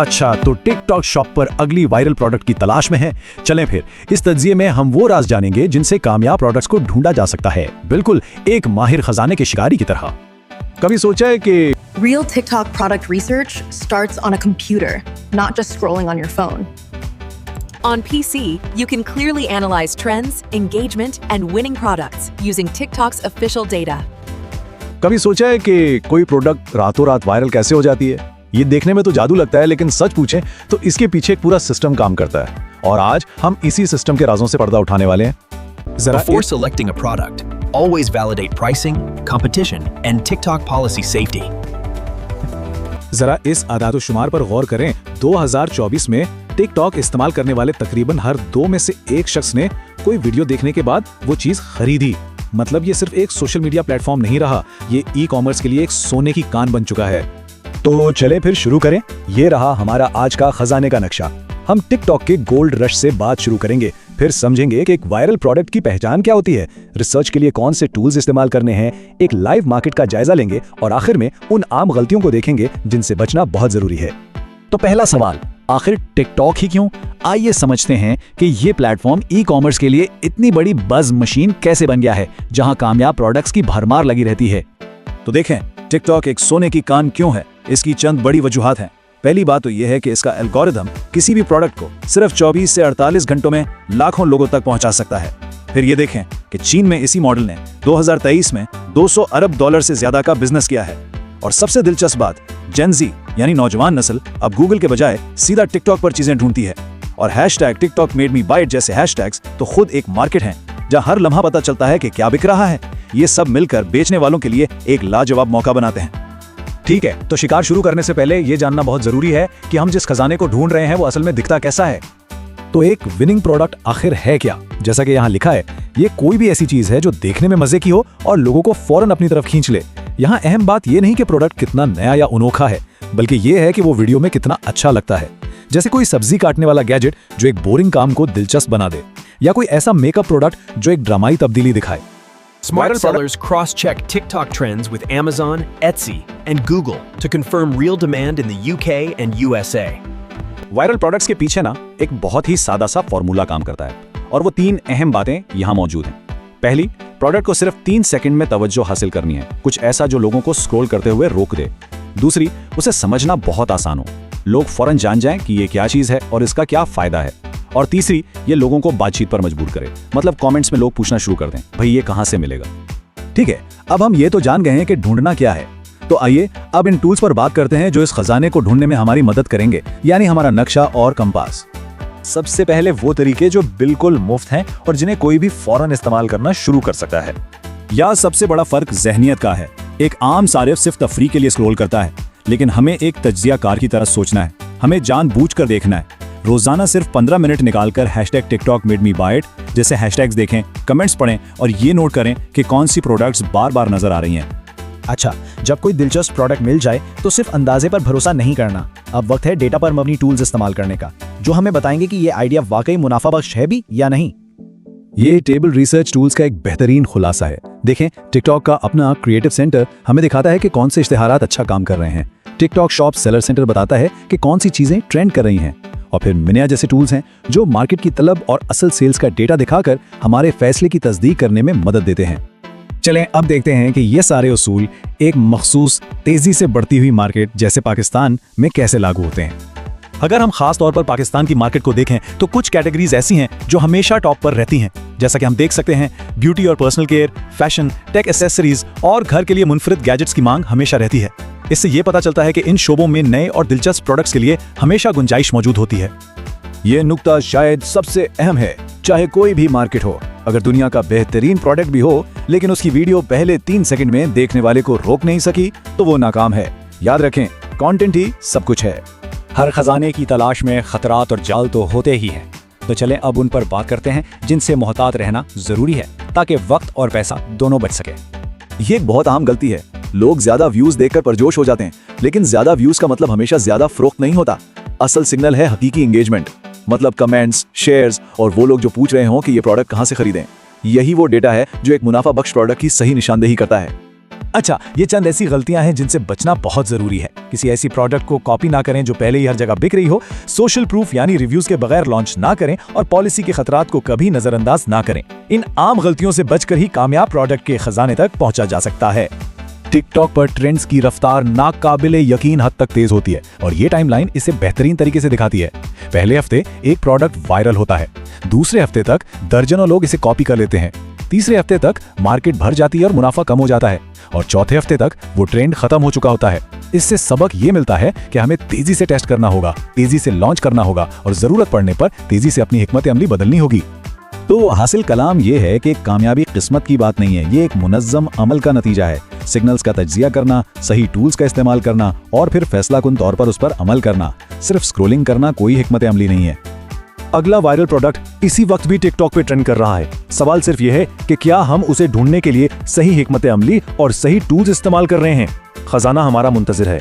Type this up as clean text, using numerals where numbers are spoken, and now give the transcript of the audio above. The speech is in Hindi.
अच्छा, तो टिकटॉक शॉप पर अगली वायरल प्रोडक्ट की तलाश में है। चलें फिर इस तज्जिये में हम वो राज जानेंगे जिनसे कामयाब प्रोडक्ट्स को ढूंढा जा सकता है, बिल्कुल एक माहिर खजाने के शिकारी की तरह। कभी सोचा है कि Real TikTok product research starts on a computer, not just scrolling on your phone. On PC, you can clearly analyze trends, engagement, and winning products using TikTok's official data. कभी सोचा है कि कोई प्रोडक्ट रातों रात वायरल कैसे हो जाती है? ये देखने में तो जादू लगता है, लेकिन सच पूछें तो इसके पीछे एक पूरा सिस्टम काम करता है। और आज हम इसी सिस्टम के राजों से पर्दा उठाने वाले हैं। Before selecting a product, always validate pricing, competition, and TikTok policy safety. जरा इस आदात-ओ-शुमार पर गौर करें। 2024 में टिकटॉक इस्तेमाल करने वाले तकरीबन हर 2 में से 1 शख्स ने कोई वीडियो देखने के बाद वो चीज खरीदी। मतलब ये सिर्फ एक सोशल मीडिया प्लेटफॉर्म नहीं रहा, ये ई-कॉमर्स के लिए एक सोने की कान बन चुका है। तो चले फिर शुरू करें। ये रहा हमारा आज का खजाने का नक्शा। हम टिकटॉक के गोल्ड रश से बात शुरू करेंगे, फिर समझेंगे कि एक वायरल प्रोडक्ट की पहचान क्या होती है, रिसर्च के लिए कौन से टूल्स इस्तेमाल करने हैं, एक लाइव मार्केट का जायजा लेंगे और आखिर में उन आम गलतियों को देखेंगे जिनसे बचना बहुत जरूरी है। तो पहला सवाल, आखिर टिकटॉक ही क्यों? आइए समझते हैं कि ये प्लेटफॉर्म ई कॉमर्स के लिए इतनी बड़ी बज मशीन कैसे बन गया है, जहां कामयाब प्रोडक्ट्स की भरमार लगी रहती है। तो देखें, टिकटॉक एक सोने की कान क्यों है? इसकी चंद बड़ी वजूहात हैं। पहली बात तो यह है कि इसका एल्गोरिथम किसी भी प्रोडक्ट को सिर्फ 24 से 48 घंटों में लाखों लोगों तक पहुंचा सकता है। फिर ये देखें कि चीन में इसी मॉडल ने 2023 में $200 अरब से ज्यादा का बिजनेस किया है। और सबसे दिलचस्प बात, जेन ज़ी यानी नौजवान नस्ल अब गूगल के बजाय सीधा टिकटॉक पर चीजें ढूंढती है। और hashtag TikTok made me buy it जैसे हैशटैग्स तो खुद एक मार्केट है, जहां हर लम्हा पता चलता है कि क्या बिक रहा है। ये सब मिलकर बेचने वालों के लिए एक लाजवाब मौका बनाते हैं। ठीक है, तो शिकार शुरू करने से पहले ये जानना बहुत जरूरी है कि हम जिस खजाने को ढूंढ रहे हैं वो असल में दिखता कैसा है। तो एक विनिंग प्रोडक्ट आखिर है क्या? जैसा कि यहाँ लिखा है, ये कोई भी ऐसी चीज है जो देखने में मजे की हो और लोगों को फौरन अपनी तरफ खींच ले। यहाँ अहम बात ये नहीं कि प्रोडक्ट कितना नया या अनोखा है, बल्कि ये है कि वो वीडियो में कितना अच्छा लगता है। जैसे कोई सब्जी काटने वाला गैजेट जो एक बोरिंग काम को दिलचस्प बना दे, या कोई ऐसा मेकअप प्रोडक्ट जो एक ड्रामाई तब्दीली दिखाए। Smart sellers cross-check TikTok trends with Amazon, Etsy, and Google to confirm real demand in the UK and USA. Viral products के पीछे ना एक बहुत ही सादा सा फॉर्मूला काम करता है, और वो 3 अहम बातें यहाँ मौजूद हैं। पहली, प्रोडक्ट को सिर्फ 3 सेकंड में तवज्जो हासिल करनी है, कुछ ऐसा जो लोगों को स्क्रॉल करते हुए रोक दे। दूसरी, उसे समझना बहुत आसान हो, लोग फौरन जान जाएं कि ये क्या चीज है और इसका क्या फायदा है। और तीसरी, ये लोगों को बातचीत पर मजबूर करे, मतलब कमेंट्स में लोग पूछना शुरू कर दें, भाई ये कहां से मिलेगा। ठीक है, अब हम ये तो जान गए हैं कि ढूंढना क्या है, तो आइए अब इन टूल्स पर बात करते हैं जो इस खजाने को ढूंढने में हमारी मदद करेंगे, यानी हमारा नक्शा और कंपास। सबसे पहले वो तरीके जो बिल्कुल मुफ्त हैं और जिन्हें कोई भी फौरन इस्तेमाल करना शुरू कर सकता है। या सबसे बड़ा फर्क ज़हनियत का है। एक आम सारिफ सिर्फ तफरी के लिए स्क्रॉल करता है, लेकिन हमें एक तज्जियाकार की तरह सोचना है, हमें जानबूझकर देखना है। रोजाना सिर्फ 15 मिनट निकालकर hashtag TikTok made me buy it जैसे हैशटैग्स देखें, कमेंट्स पढ़ें और ये नोट करें कि कौन सी प्रोडक्ट्स बार बार नजर आ रही हैं। अच्छा, जब कोई दिलचस्प प्रोडक्ट मिल जाए तो सिर्फ अंदाजे पर भरोसा नहीं करना। अब वक्त है डेटा पर मबनी टूल्स इस्तेमाल करने का, जो हमें बताएंगे कि ये आइडिया वाकई मुनाफा बख्श है भी या नहीं। ये टेबल रिसर्च टूल्स का एक बेहतरीन खुलासा है। देखें, टिकटॉक का अपना क्रिएटिव सेंटर हमें दिखाता है कि कौन से इश्तिहारात अच्छा काम कर रहे हैं। टिकटॉक शॉप सेलर सेंटर बताता है कि कौन सी चीजें ट्रेंड कर रही हैं। और फिर मिनिया जैसे टूल्स हैं जो मार्केट की तलब और असल सेल्स का डेटा दिखाकर हमारे फैसले की तस्दीक करने में मदद देते हैं। चलें अब देखते हैं कि ये सारे उसूल एक मखसूस तेजी से बढ़ती हुई मार्केट जैसे पाकिस्तान में कैसे लागू होते हैं। अगर हम खास तौर पर पाकिस्तान की मार्केट को देखें तो कुछ कैटेगरीज ऐसी हैं जो हमेशा टॉप पर रहती हैं। जैसा कि हम देख सकते हैं, ब्यूटी और personal care, fashion, tech accessories और घर के लिए मुनफरिद गैजेट्स की मांग हमेशा रहती है। इससे ये पता चलता है कि इन शोबों में नए और दिलचस्प प्रोडक्ट्स के लिए हमेशा गुंजाइश मौजूद होती है। ये नुक्ता शायद सबसे अहम है। चाहे कोई भी मार्केट हो, अगर दुनिया का बेहतरीन प्रोडक्ट भी हो लेकिन उसकी वीडियो पहले 3 सेकंड में देखने वाले को रोक नहीं सकी तो वो नाकाम है। याद रखें, कंटेंट ही सब कुछ है। हर खजाने की तलाश में खतरात और जाल तो होते ही हैं। तो चलें अब उन पर बात करते हैं जिनसे मोहतात रहना जरूरी है ताकि वक्त और पैसा दोनों बच सके। ये एक बहुत आम गलती है। लोग ज्यादा व्यूज देखकर परजोश हो जाते हैं, लेकिन ज्यादा व्यूज का मतलब हमेशा ज्यादा फरोख्त नहीं होता। असल सिग्नल है हकीकी एंगेजमेंट, मतलब कमेंट्स, शेयर्स और वो लोग जो पूछ रहे हों कि ये प्रोडक्ट कहां से खरीदें। यही वो डेटा है जो एक मुनाफा बख्श प्रोडक्ट की सही निशानदेही करता है। अच्छा, ये चंद ऐसी गलतियां हैं जिनसे बचना बहुत जरूरी है। किसी ऐसी प्रोडक्ट को कॉपी ना करें जो पहले ही हर जगह बिक रही हो, सोशल प्रूफ यानी रिव्यूज के बगैर लॉन्च ना करें और पॉलिसी के खतरात को कभी नजरअंदाज ना करें। इन आम गलतियों से बचकर ही कामयाब प्रोडक्ट के खजाने तक पहुंचा जा सकता है। टिकटॉक पर ट्रेंड्स की रफ्तार नाकाबिले यकीन हद तक तेज होती है और ये टाइमलाइन इसे बेहतरीन तरीके से दिखाती है। पहले हफ्ते एक प्रोडक्ट वायरल होता है, दूसरे हफ्ते तक दर्जनों लोग इसे कॉपी कर लेते हैं, तीसरे हफ्ते तक मार्केट भर जाती है और मुनाफा कम हो जाता है और चौथे हफ्ते तक वो ट्रेंड खत्म हो चुका होता है। इससे सबक ये मिलता है कि हमें तेजी से टेस्ट करना होगा, तेजी से लॉन्च करना होगा और जरूरत पड़ने पर तेजी से अपनी हिकमत अमली बदलनी होगी। तो हासिल कलाम ये है कि कामयाबी किस्मत की बात नहीं है, ये एक मुनज़्ज़म अमल का नतीजा है। सिग्नल्स का तज्जिया करना, सही टूल्स का इस्तेमाल करना और फिर फैसलाकुन तौर पर उस पर अमल करना। सिर्फ स्क्रोलिंग करना कोई हिकमत अमली नहीं है। अगला वायरल प्रोडक्ट इसी वक्त भी टिकटॉक पे ट्रेंड कर रहा है। सवाल सिर्फ ये है कि क्या हम उसे ढूंढने के लिए सही हिकमत अमली और सही टूल्स इस्तेमाल कर रहे हैं। खजाना हमारा मुंतज़िर है।